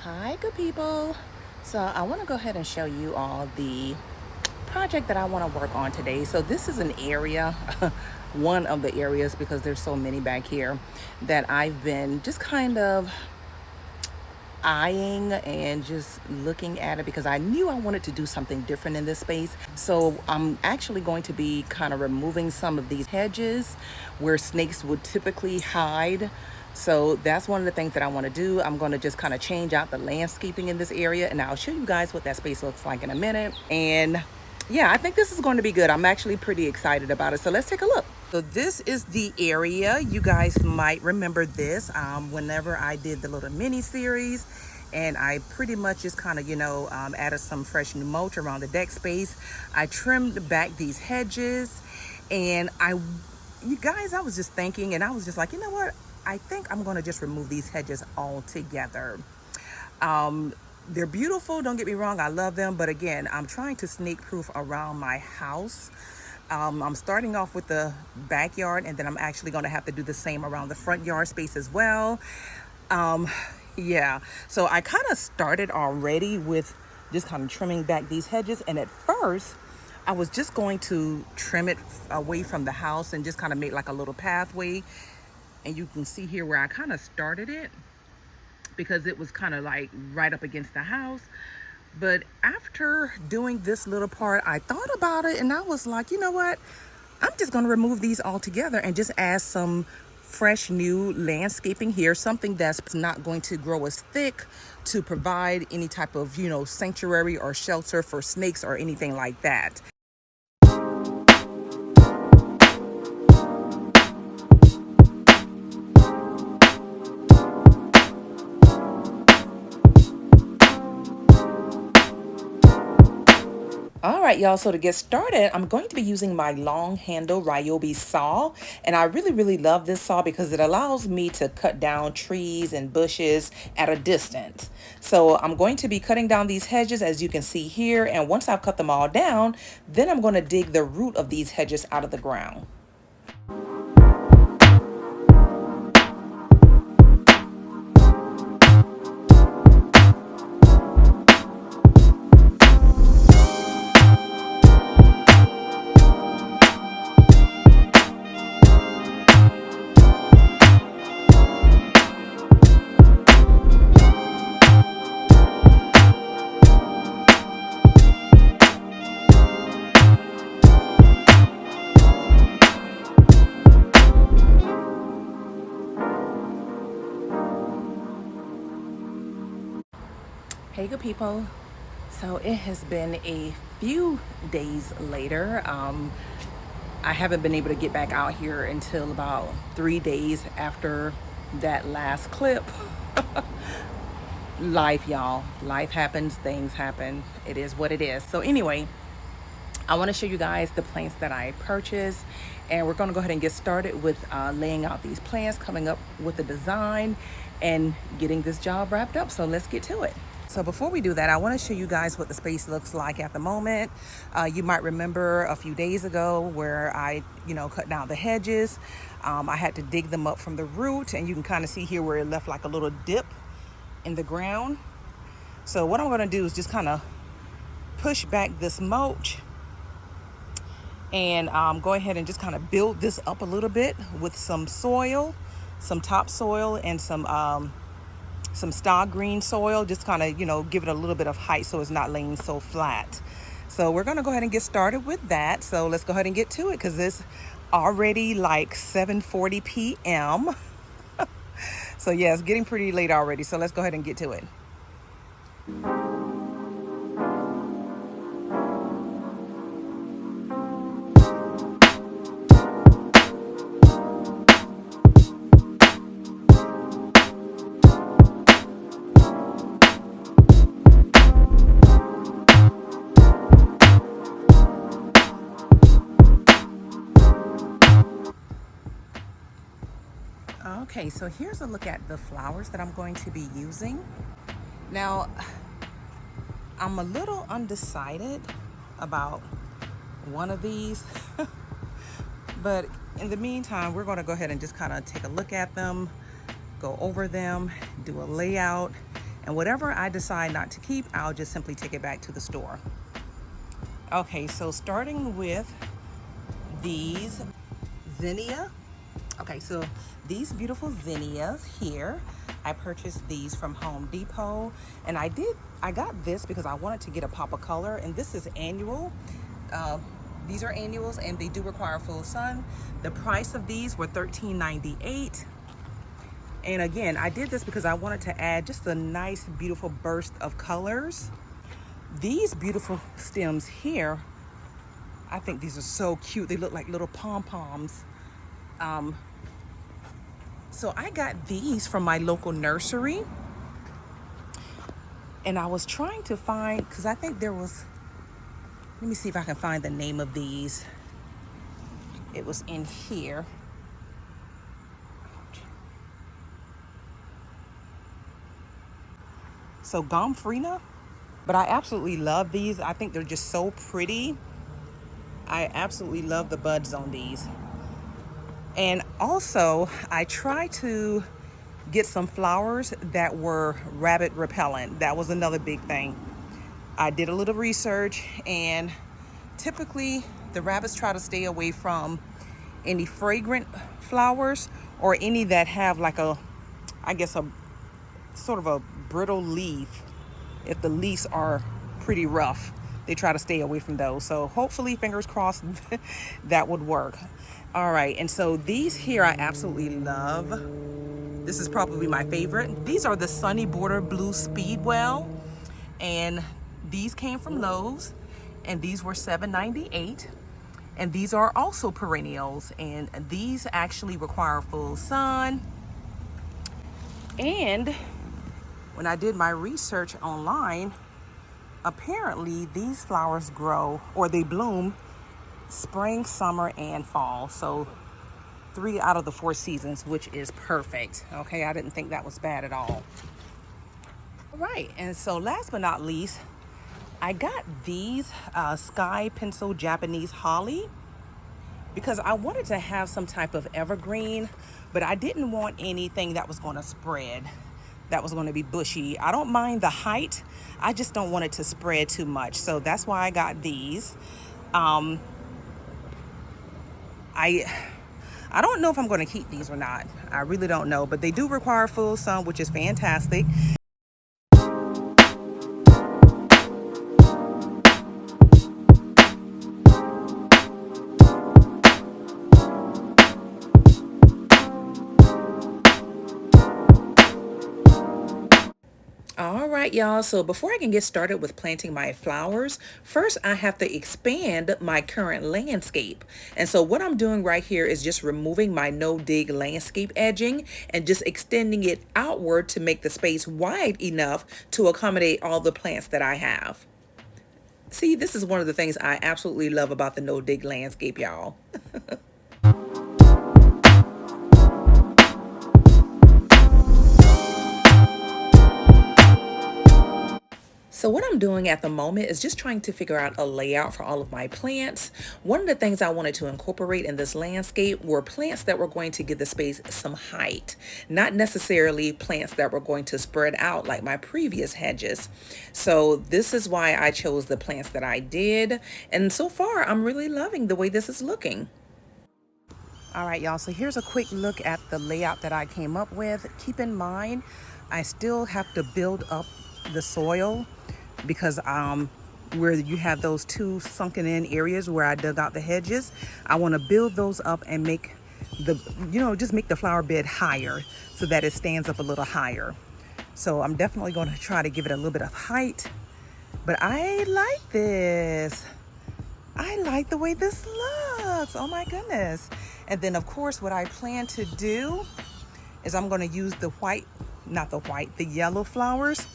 Hi, good people. So I want to go ahead and show you all the project that I want to work on today. So this is an area, one of the areas, because there's so many back here, that I've been just kind of eyeing and just looking at it because I knew I wanted to do something different in this space. So I'm actually going to be kind of removing some of these hedges where snakes would typically hide. So that's one of the things that I want to do. I'm going to just kind of change out the landscaping in this area, and I'll show you guys what that space looks like in a minute. And yeah, I think this is going to be good. I'm actually pretty excited about it. So let's take a look. So this is the area. You guys might remember this whenever I did the little mini series, and I pretty much just kind of, added some fresh new mulch around the deck space. I trimmed back these hedges, and you guys, I was just thinking, and I was just like, you know what? I think I'm going to just remove these hedges altogether. They're beautiful, don't get me wrong, I love them, but again, I'm trying to snake proof around my house. I'm starting off with the backyard, and then I'm actually going to have to do the same around the front yard space as well. Yeah, so I kind of started already with just kind of trimming back these hedges, and at first I was just going to trim it away from the house and just kind of make like a little pathway. And you can see here where I kind of started it, because it was kind of like right up against the house. But after doing this little part, I thought about it, and I was like, you know what? I'm just going to remove these all together and just add some fresh new landscaping here, something that's not going to grow as thick to provide any type of, sanctuary or shelter for snakes or anything like that. All right, y'all, so to get started, I'm going to be using my long handle Ryobi saw, and I really love this saw because it allows me to cut down trees and bushes at a distance. So I'm going to be cutting down these hedges, as you can see here, and once I've cut them all down, then I'm going to dig the root of these hedges out of the ground. Hey, good people. So it has been a few days later. I haven't been able to get back out here until about 3 days after that last clip. Life, y'all. Life happens, things happen. It is what it is. So anyway, I want to show you guys the plants that I purchased, and we're going to go ahead and get started with laying out these plants, coming up with the design, and getting this job wrapped up. So let's get to it. So before we do that, I want to show you guys what the space looks like at the moment. You might remember a few days ago where I, cut down the hedges. I had to dig them up from the root, and you can kind of see here where it left like a little dip in the ground. So what I'm going to do is just kind of push back this mulch and go ahead and just kind of build this up a little bit with some soil, some topsoil, and some star green soil, just kind of, give it a little bit of height so it's not laying so flat. So we're going to go ahead and get started with that. So let's go ahead and get to it, because it's already like 7:40 p.m. So yeah, it's getting pretty late already. So let's go ahead and get to it. Okay, so here's a look at the flowers that I'm going to be using. Now, I'm a little undecided about one of these, but in the meantime, we're going to go ahead and just kind of take a look at them, go over them, do a layout, And whatever I decide not to keep, I'll just simply take it back to the store. Okay, so starting with these zinnia. Okay, so these beautiful zinnias here, I purchased these from Home Depot, and I got this because I wanted to get a pop of color, and this is annual. These are annuals, and they do require full sun. The price of these were $13.98. And again, I did this because I wanted to add just a nice, beautiful burst of colors. These beautiful stems here, I think these are so cute. They look like little pom-poms. So I got these from my local nursery. And I was trying to find, because I think there was, let me see if I can find the name of these. It was in here. So Gomfrina, but I absolutely love these. I think they're just so pretty. I absolutely love the buds on these. And also, I tried to get some flowers that were rabbit repellent. That was another big thing. I did a little research, and typically the rabbits try to stay away from any fragrant flowers or any that have like a, I guess, a sort of a brittle leaf. If the leaves are pretty rough, they try to stay away from those. So hopefully, fingers crossed, that would work. All right, and so these here I absolutely love. This is probably my favorite. These are the Sunny Border Blue Speedwell, and these came from Lowe's, and these were $7.98. And these are also perennials, and these actually require full sun. And when I did my research online, apparently these flowers grow, or they bloom, spring, summer, and fall. So 3 out of the 4 seasons, which is perfect. Okay, I didn't think that was bad at all. All right, and so last but not least, I got these Sky Pencil Japanese Holly because I wanted to have some type of evergreen, but I didn't want anything that was going to spread, that was going to be bushy. I don't mind the height, I just don't want it to spread too much. So that's why I got these. I don't know if I'm going to keep these or not. I really don't know, but they do require full sun, which is fantastic. All right, y'all, so before I can get started with planting my flowers, first I have to expand my current landscape. And so what I'm doing right here is just removing my no-dig landscape edging and just extending it outward to make the space wide enough to accommodate all the plants that I have. See, this is one of the things I absolutely love about the no-dig landscape, y'all. So what I'm doing at the moment is just trying to figure out a layout for all of my plants. One of the things I wanted to incorporate in this landscape were plants that were going to give the space some height, not necessarily plants that were going to spread out like my previous hedges. So this is why I chose the plants that I did. And so far, I'm really loving the way this is looking. All right, y'all, so here's a quick look at the layout that I came up with. Keep in mind, I still have to build up the soil because where you have those 2 sunken in areas where I dug out the hedges, I want to build those up and make the, just make the flower bed higher so that it stands up a little higher. So I'm definitely going to try to give it a little bit of height, but I like this. I like the way this looks. Oh my goodness. And then of course what I plan to do is I'm going to use the the yellow flowers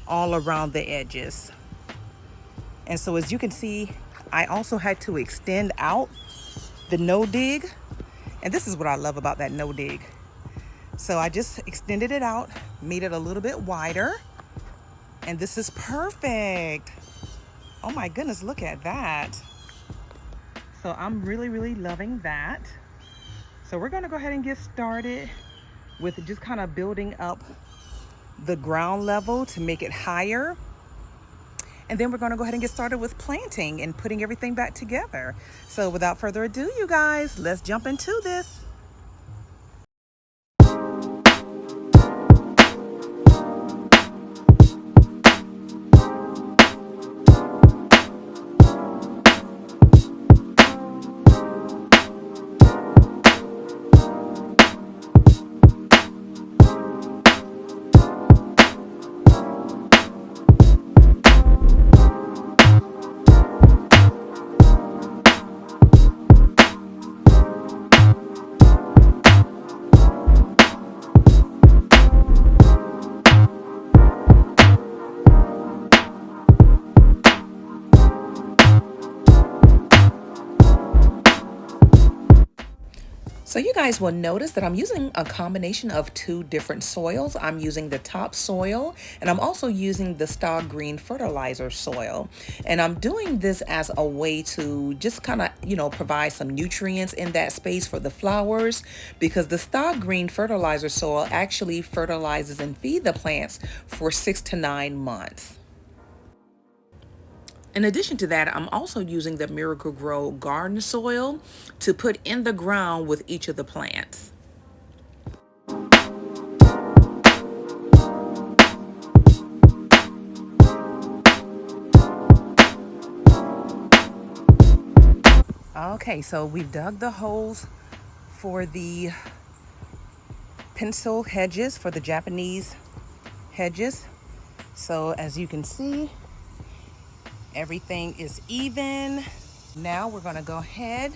all around the edges. And so as you can see, I also had to extend out the no dig, and this is what I love about that no dig. So I just extended it out, made it a little bit wider, and this is perfect. Oh my goodness, look at that. So I'm really loving that. So we're going to go ahead and get started with just kind of building up the ground level to make it higher. And then we're going to go ahead and get started with planting and putting everything back together. So without further ado, you guys, let's jump into this. So you guys will notice that I'm using a combination of two different soils. I'm using the top soil and I'm also using the Star Green fertilizer soil. And I'm doing this as a way to just kind of, provide some nutrients in that space for the flowers, because the Star Green fertilizer soil actually fertilizes and feed the plants for 6 to 9 months. In addition to that, I'm also using the Miracle Grow garden soil to put in the ground with each of the plants. Okay, so we've dug the holes for the pencil hedges, for the Japanese hedges. So as you can see, everything is even. Now we're going to go ahead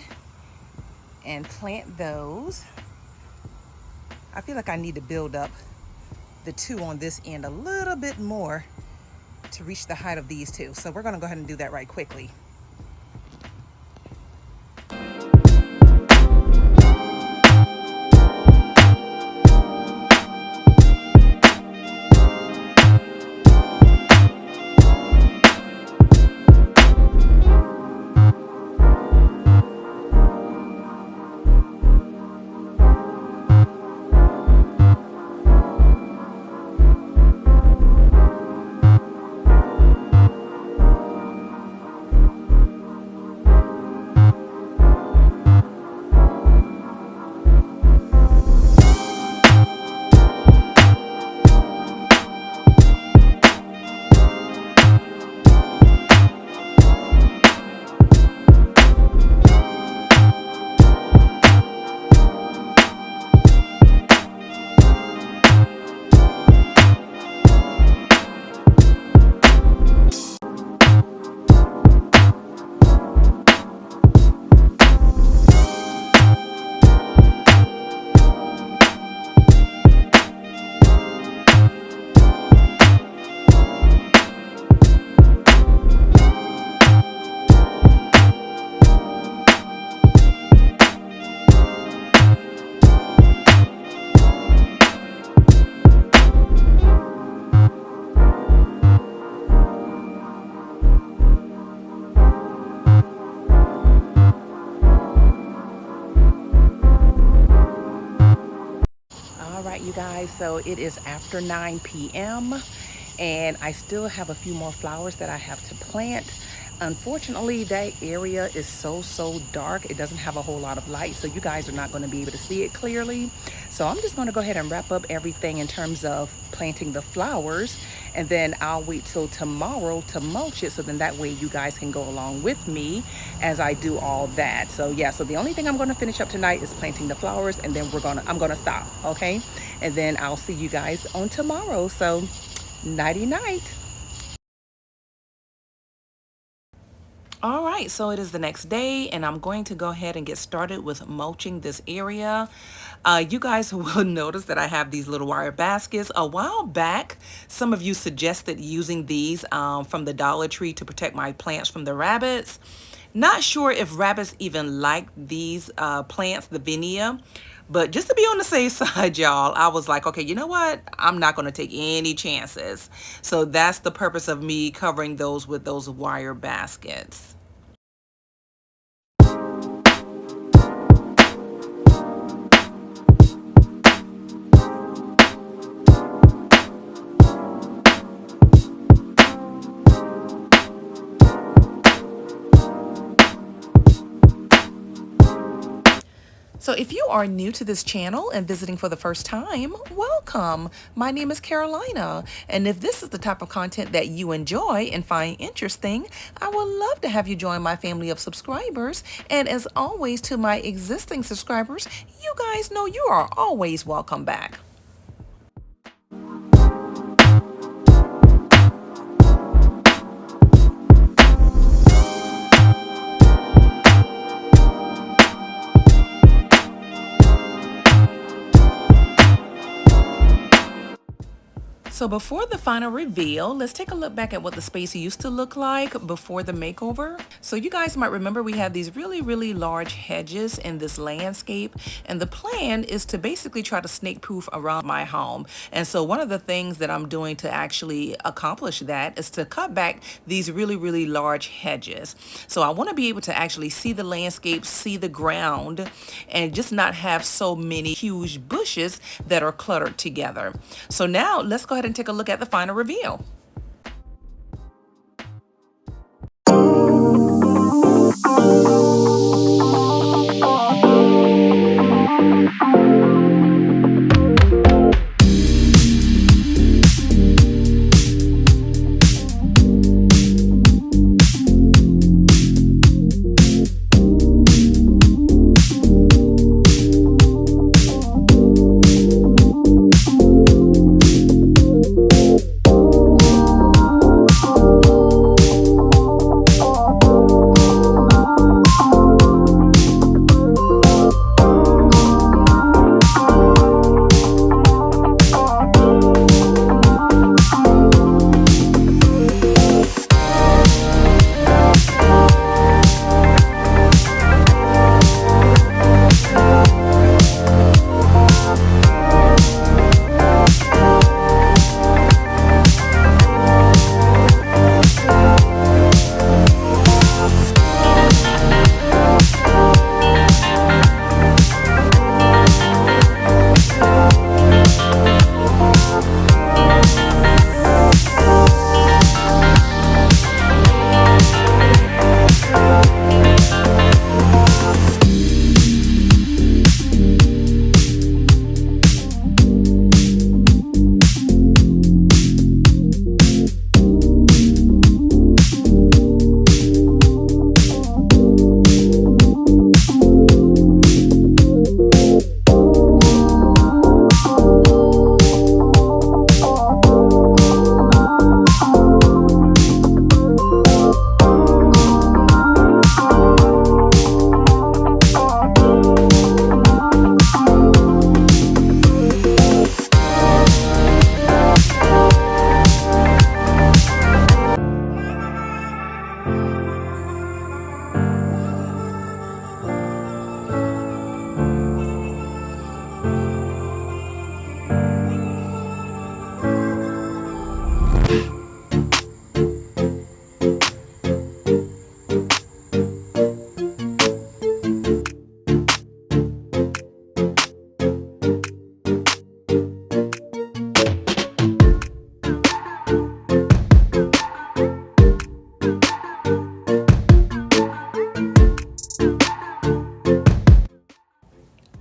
and plant those. I feel like I need to build up the two on this end a little bit more to reach the height of these two. So we're going to go ahead and do that right quickly. You guys, so it is after 9 p.m. and I still have a few more flowers that I have to plant. Unfortunately, that area is so dark. It doesn't have a whole lot of light, so you guys are not going to be able to see it clearly. So I'm just going to go ahead and wrap up everything in terms of planting the flowers, and then I'll wait till tomorrow to mulch it, so then that way you guys can go along with me as I do all that. So yeah, so the only thing I'm going to finish up tonight is planting the flowers, and then I'm going to stop, okay? And then I'll see you guys on tomorrow. So nighty night. All right, so it is the next day and I'm going to go ahead and get started with mulching this area. You guys will notice that I have these little wire baskets. A while back, some of you suggested using these from the Dollar Tree to protect my plants from the rabbits. Not sure if rabbits even like these plants, the Vinea. But just to be on the safe side, y'all, I was like, okay, you know what? I'm not going to take any chances. So that's the purpose of me covering those with those wire baskets. So if you are new to this channel and visiting for the first time, welcome. My name is Carolina, and if this is the type of content that you enjoy and find interesting, I would love to have you join my family of subscribers. And as always, to my existing subscribers, you guys know you are always welcome back. So before the final reveal, let's take a look back at what the space used to look like before the makeover. So you guys might remember we had these really large hedges in this landscape, and the plan is to basically try to snake proof around my home. And so one of the things that I'm doing to actually accomplish that is to cut back these really large hedges. So I want to be able to actually see the landscape, see the ground, and just not have so many huge bushes that are cluttered together. So now let's go ahead and take a look at the final reveal.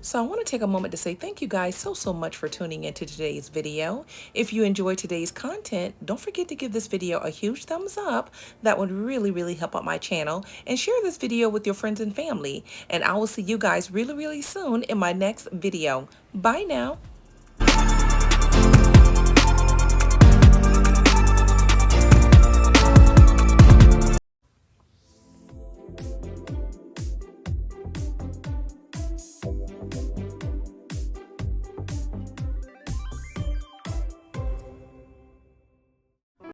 So I want to take a moment to say thank you guys so much for tuning into today's video. If you enjoyed today's content, don't forget to give this video a huge thumbs up. That would really help out my channel, and share this video with your friends and family. And I will see you guys really soon in my next video. Bye now.